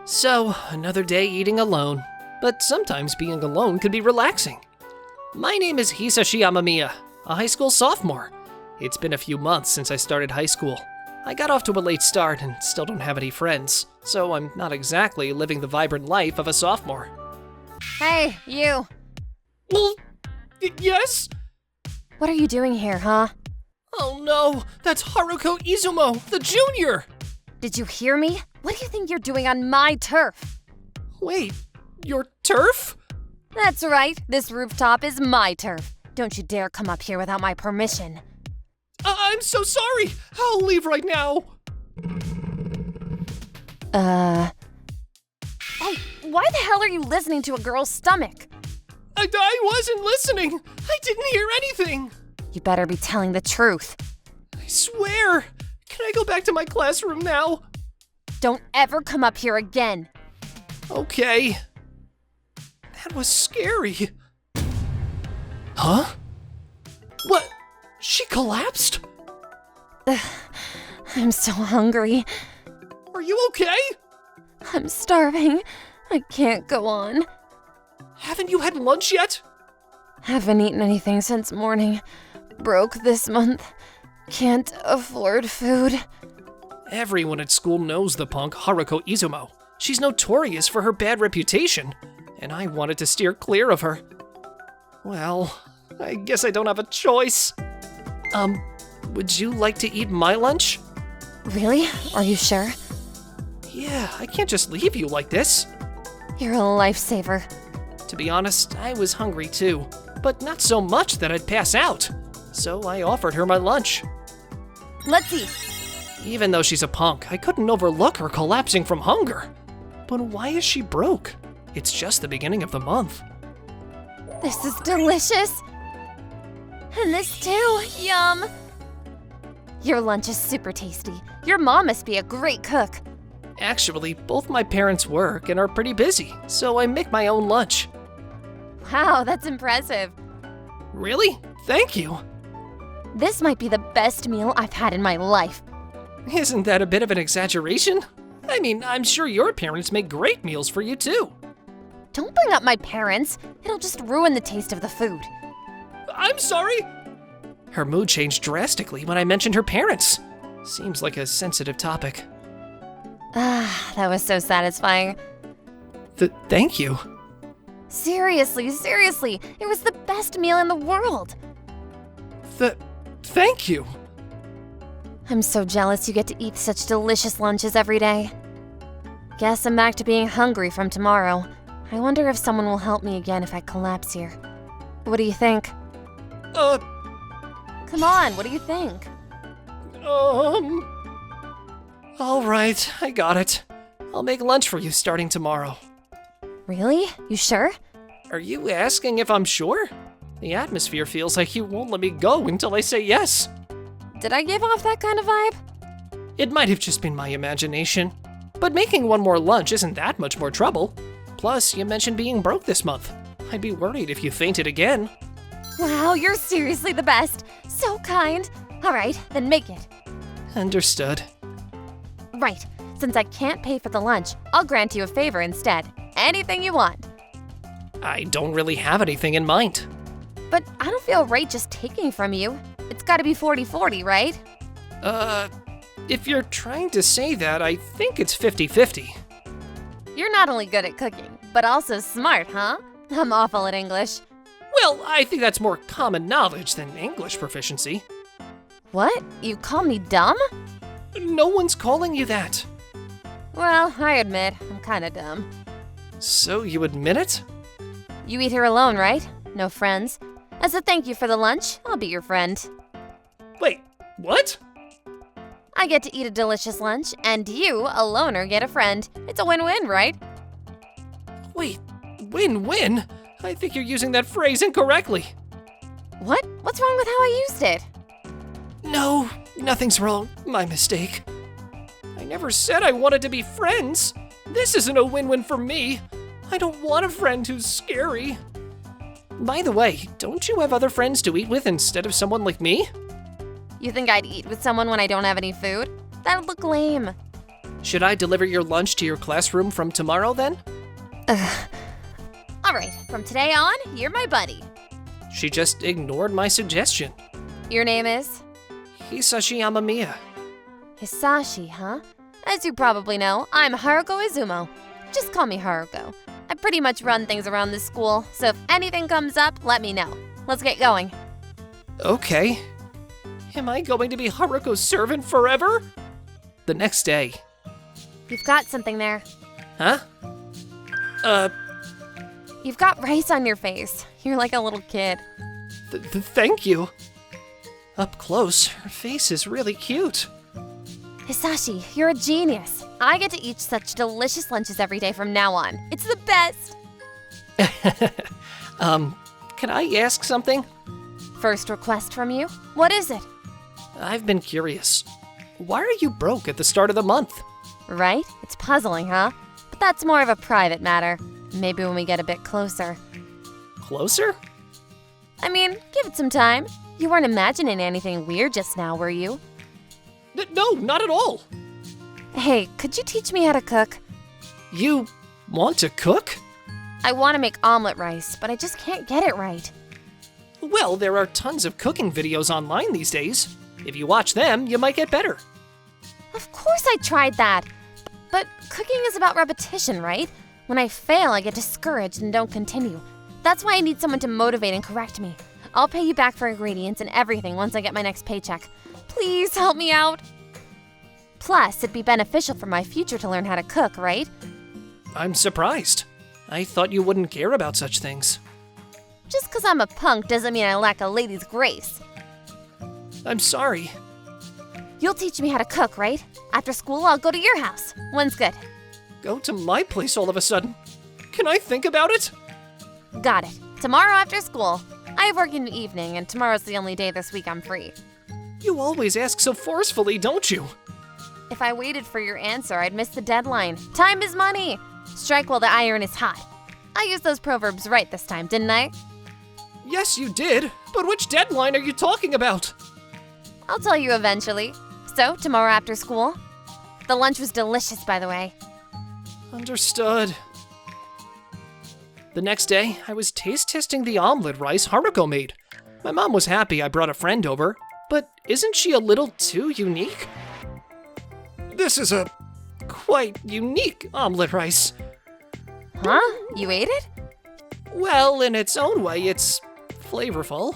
So, another day eating alone. But sometimes being alone can be relaxing. My name is Hisashi Amamiya, a high school sophomore. It's been a few months since I started high school. I got off to a late start and still don't have any friends, so I'm not exactly living the vibrant life of a sophomore. Hey, you. Well, yes? What are you doing here, huh? Oh no, that's Haruko Izumo, the junior! Did you hear me? What do you think you're doing on my turf? Wait, your turf? That's right, this rooftop is my turf. Don't you dare come up here without my permission. I'm so sorry! I'll leave right now! Hey, why the hell are you listening to a girl's stomach? I wasn't listening! I didn't hear anything! You better be telling the truth. I swear! Can I go back to my classroom now? Don't ever come up here again. Okay. That was scary. Huh? What? She collapsed? I'm so hungry. Are you okay? I'm starving. I can't go on. Haven't you had lunch yet? Haven't eaten anything since morning. Broke this month. Can't afford food. Everyone at school knows the punk Haruko Izumo. She's notorious for her bad reputation, and I wanted to steer clear of her. Well, I guess I don't have a choice. Would you like to eat my lunch? Really? Are you sure? Yeah, I can't just leave you like this. You're a lifesaver. To be honest, I was hungry too, but not so much that I'd pass out. So I offered her my lunch. Let's eat. Even though she's a punk, I couldn't overlook her collapsing from hunger. But why is she broke? It's just the beginning of the month. This is delicious. And this too, yum. Your lunch is super tasty. Your mom must be a great cook. Actually, both my parents work and are pretty busy, so I make my own lunch. Wow, that's impressive. Really? Thank you. This might be the best meal I've had in my life. Isn't that a bit of an exaggeration? I mean, I'm sure your parents make great meals for you too. Don't bring up my parents. It'll just ruin the taste of the food. I'm sorry. Her mood changed drastically when I mentioned her parents. Seems like a sensitive topic. Ah, that was so satisfying. Thank you. Seriously, it was the best meal in the world. Thank you. I'm so jealous you get to eat such delicious lunches every day. Guess I'm back to being hungry from tomorrow. I wonder if someone will help me again if I collapse here. What do you think? Come on, what do you think? All right, I got it. I'll make lunch for you starting tomorrow. Really? You sure? Are you asking if I'm sure? The atmosphere feels like you won't let me go until I say yes. Did I give off that kind of vibe? It might have just been my imagination. But making one more lunch isn't that much more trouble. Plus, you mentioned being broke this month. I'd be worried if you fainted again. Wow, you're seriously the best. So kind. All right, then make it. Understood. Right. Since I can't pay for the lunch, I'll grant you a favor instead. Anything you want. I don't really have anything in mind. But I don't feel right just taking from you. It's gotta be 40-40, right? If you're trying to say that, I think it's 50-50. You're not only good at cooking, but also smart, huh? I'm awful at English. Well, I think that's more common knowledge than English proficiency. What? You call me dumb? No one's calling you that. Well, I admit, I'm kinda dumb. So you admit it? You eat here alone, right? No friends? As a thank you for the lunch, I'll be your friend. Wait, what? I get to eat a delicious lunch, and you, a loner, get a friend. It's a win-win, right? Wait, win-win? I think you're using that phrase incorrectly. What? What's wrong with how I used it? No, nothing's wrong. My mistake. I never said I wanted to be friends. This isn't a win-win for me. I don't want a friend who's scary. By the way, don't you have other friends to eat with instead of someone like me? You think I'd eat with someone when I don't have any food? That would look lame. Should I deliver your lunch to your classroom from tomorrow then? Alright, from today on, you're my buddy. She just ignored my suggestion. Your name is? Hisashi Amamiya. Hisashi, huh? As you probably know, I'm Haruko Izumo. Just call me Haruko. I pretty much run things around this school, so if anything comes up, let me know. Let's get going. Okay. Am I going to be Haruko's servant forever? The next day. You've got something there. Huh? You've got rice on your face. You're like a little kid. Thank you. Up close, her face is really cute. Hisashi, you're a genius. I get to eat such delicious lunches every day from now on. It's the best. Can I ask something? First request from you? What is it? I've been curious. Why are you broke at the start of the month? Right? It's puzzling, huh? But that's more of a private matter. Maybe when we get a bit closer. Closer? I mean, give it some time. You weren't imagining anything weird just now, were you? No, not at all. Hey, could you teach me how to cook? You want to cook? I want to make omelet rice, but I just can't get it right. Well, there are tons of cooking videos online these days. If you watch them, you might get better. Of course I tried that. But cooking is about repetition, right? When I fail, I get discouraged and don't continue. That's why I need someone to motivate and correct me. I'll pay you back for ingredients and everything once I get my next paycheck. Please help me out. Plus, it'd be beneficial for my future to learn how to cook, right? I'm surprised. I thought you wouldn't care about such things. Just because I'm a punk doesn't mean I lack a lady's grace. I'm sorry. You'll teach me how to cook, right? After school, I'll go to your house. When's good? Go to my place all of a sudden. Can I think about it? Got it. Tomorrow after school. I have work in the evening, and tomorrow's the only day this week I'm free. You always ask so forcefully, don't you? If I waited for your answer, I'd miss the deadline. Time is money. Strike while the iron is hot. I used those proverbs right this time, didn't I? Yes, you did. But which deadline are you talking about? I'll tell you eventually. So, tomorrow after school? The lunch was delicious, by the way. Understood. The next day, I was taste testing the omelet rice Haruko made. My mom was happy I brought a friend over, but isn't she a little too unique? This is a quite unique omelet rice. Huh? You ate it? Well, in its own way, it's flavorful.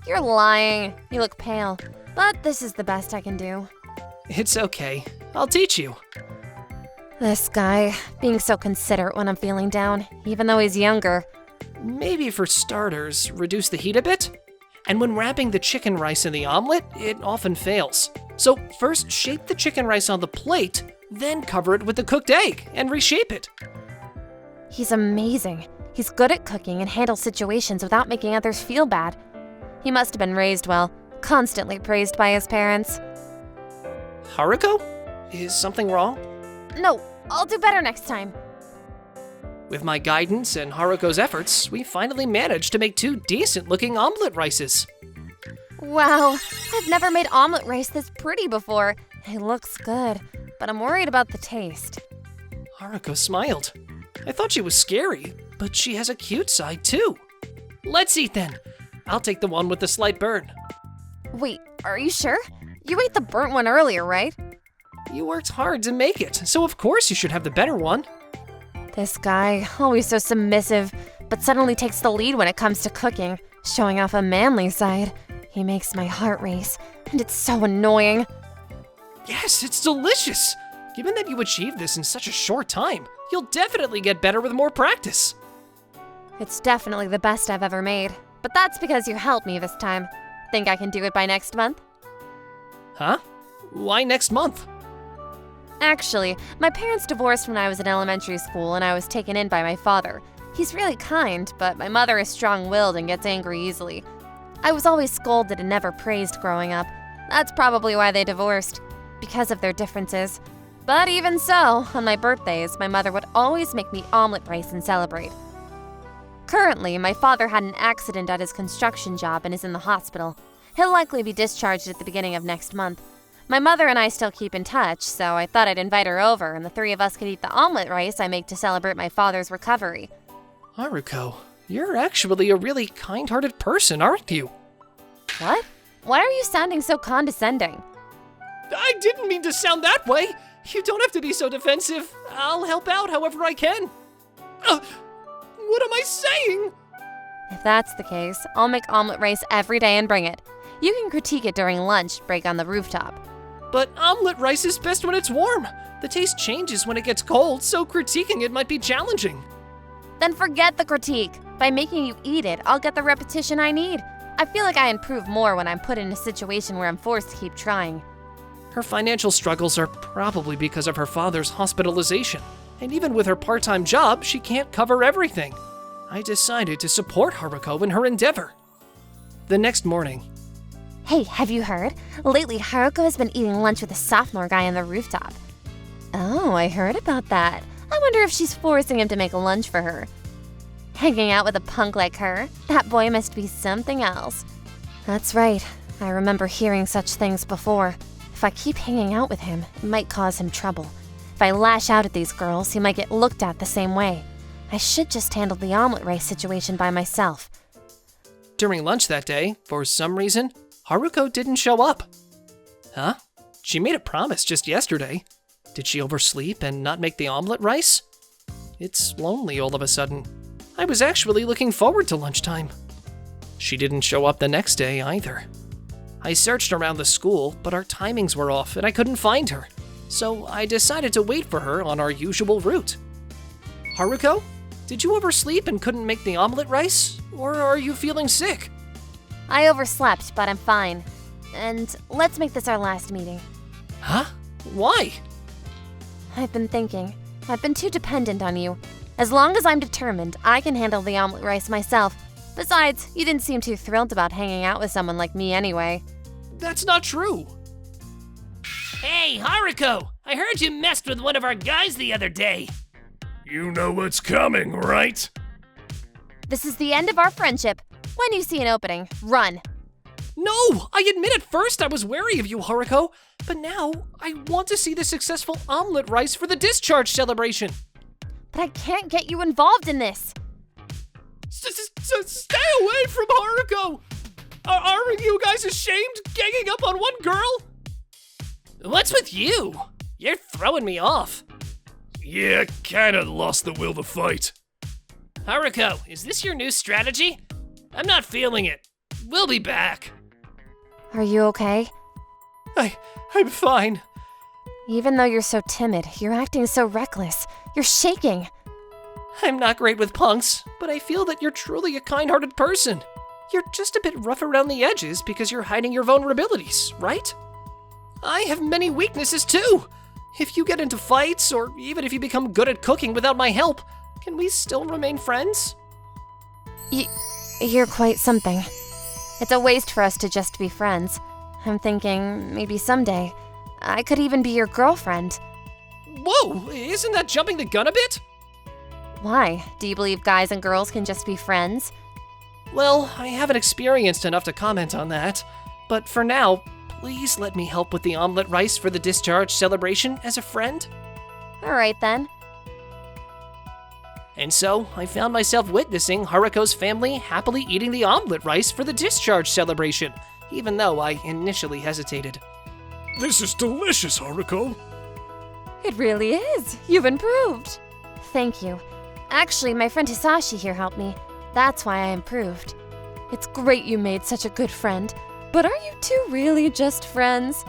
You're lying. You look pale. But this is the best I can do. It's okay. I'll teach you. This guy, being so considerate when I'm feeling down, even though he's younger. Maybe for starters, reduce the heat a bit. And when wrapping the chicken rice in the omelet, it often fails. So first shape the chicken rice on the plate, then cover it with the cooked egg and reshape it. He's amazing. He's good at cooking and handles situations without making others feel bad. He must have been raised well, constantly praised by his parents. Haruko? Is something wrong? No, I'll do better next time. With my guidance and Haruko's efforts, we finally managed to make 2 decent-looking omelet rices. Wow, I've never made omelet rice this pretty before. It looks good, but I'm worried about the taste. Haruko smiled. I thought she was scary, but she has a cute side too. Let's eat then. I'll take the one with the slight burn. Wait, are you sure? You ate the burnt one earlier, right? You worked hard to make it, so of course you should have the better one. This guy, always so submissive, but suddenly takes the lead when it comes to cooking, showing off a manly side. He makes my heart race, and it's so annoying. Yes, it's delicious. Given that you achieved this in such a short time, you'll definitely get better with more practice. It's definitely the best I've ever made, but that's because you helped me this time. Think I can do it by next month? Huh? Why next month? Actually, my parents divorced when I was in elementary school and I was taken in by my father. He's really kind, but my mother is strong-willed and gets angry easily. I was always scolded and never praised growing up. That's probably why they divorced, because of their differences. But even so, on my birthdays, my mother would always make me omelet rice and celebrate. Currently, my father had an accident at his construction job and is in the hospital. He'll likely be discharged at the beginning of next month. My mother and I still keep in touch, so I thought I'd invite her over and the three of us could eat the omelet rice I make to celebrate my father's recovery. Haruko, you're actually a really kind-hearted person, aren't you? What? Why are you sounding so condescending? I didn't mean to sound that way. You don't have to be so defensive. I'll help out however I can. What am I saying? If that's the case, I'll make omelet rice every day and bring it. You can critique it during lunch break on the rooftop. But omelet rice is best when it's warm. The taste changes when it gets cold, so critiquing it might be challenging. Then forget the critique. By making you eat it, I'll get the repetition I need. I feel like I improve more when I'm put in a situation where I'm forced to keep trying. Her financial struggles are probably because of her father's hospitalization. And even with her part-time job, she can't cover everything. I decided to support Haruko in her endeavor. The next morning. Hey, have you heard? Lately, Haruko has been eating lunch with a sophomore guy on the rooftop. Oh, I heard about that. I wonder if she's forcing him to make lunch for her. Hanging out with a punk like her? That boy must be something else. That's right. I remember hearing such things before. If I keep hanging out with him, it might cause him trouble. If I lash out at these girls, he might get looked at the same way. I should just handle the omelet rice situation by myself. During lunch that day, for some reason, Haruko didn't show up. Huh? She made a promise just yesterday. Did she oversleep and not make the omelet rice? It's lonely all of a sudden. I was actually looking forward to lunchtime. She didn't show up the next day either. I searched around the school, but our timings were off and I couldn't find her. So I decided to wait for her on our usual route. Haruko, did you oversleep and couldn't make the omelet rice? Or are you feeling sick? I overslept, but I'm fine. And let's make this our last meeting. Huh? Why? I've been thinking. I've been too dependent on you. As long as I'm determined, I can handle the omelet rice myself. Besides, you didn't seem too thrilled about hanging out with someone like me anyway. That's not true. Hey, Haruko! I heard you messed with one of our guys the other day. You know what's coming, right? This is the end of our friendship. When you see an opening, run. No! I admit at first I was wary of you, Haruko, but now I want to see the successful omelet rice for the discharge celebration. But I can't get you involved in this. Stay away from Haruko! Aren't you guys ashamed ganging up on one girl? What's with you? You're throwing me off. Yeah, kinda lost the will to fight. Haruko, is this your new strategy? I'm not feeling it. We'll be back. Are you okay? I'm fine. Even though you're so timid, you're acting so reckless. You're shaking. I'm not great with punks, but I feel that you're truly a kind-hearted person. You're just a bit rough around the edges because you're hiding your vulnerabilities, right? I have many weaknesses too. If you get into fights, or even if you become good at cooking without my help, can we still remain friends? You're quite something. It's a waste for us to just be friends. I'm thinking maybe someday I could even be your girlfriend. Whoa, isn't that jumping the gun a bit? Why? Do you believe guys and girls can just be friends? Well, I haven't experienced enough to comment on that, but for now, please let me help with the omelet rice for the discharge celebration as a friend. Alright then. And so, I found myself witnessing Haruko's family happily eating the omelet rice for the discharge celebration, even though I initially hesitated. This is delicious, Haruko. It really is. You've improved. Thank you. Actually, my friend Hisashi here helped me. That's why I improved. It's great you made such a good friend. But are you two really just friends?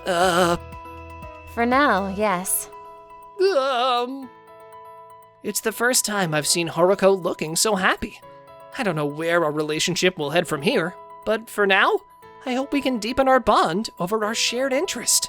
For now, yes. It's the first time I've seen Haruko looking so happy. I don't know where our relationship will head from here, but for now, I hope we can deepen our bond over our shared interest.